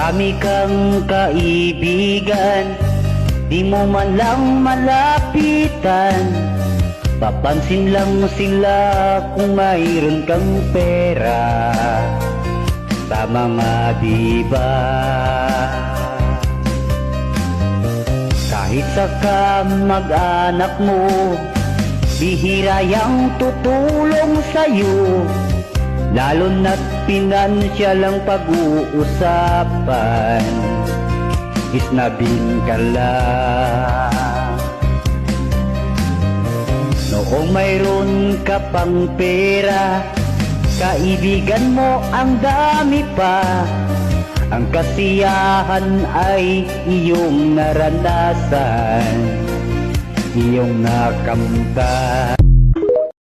Marami kang kaibigan, di mo man lang malapitan. Papansin lang sila kung mayroon kang pera. Tama nga diba? Kahit sa kamag-anak mo, bihira yang tutulong sa'yo. Lalo na't pinansyal ang pag-uusapan, isnabing ka lang. Noong mayroon ka pang pera, kaibigan mo ang dami pa. Ang kasiyahan ay iyong naranasan, iyong nakamtan.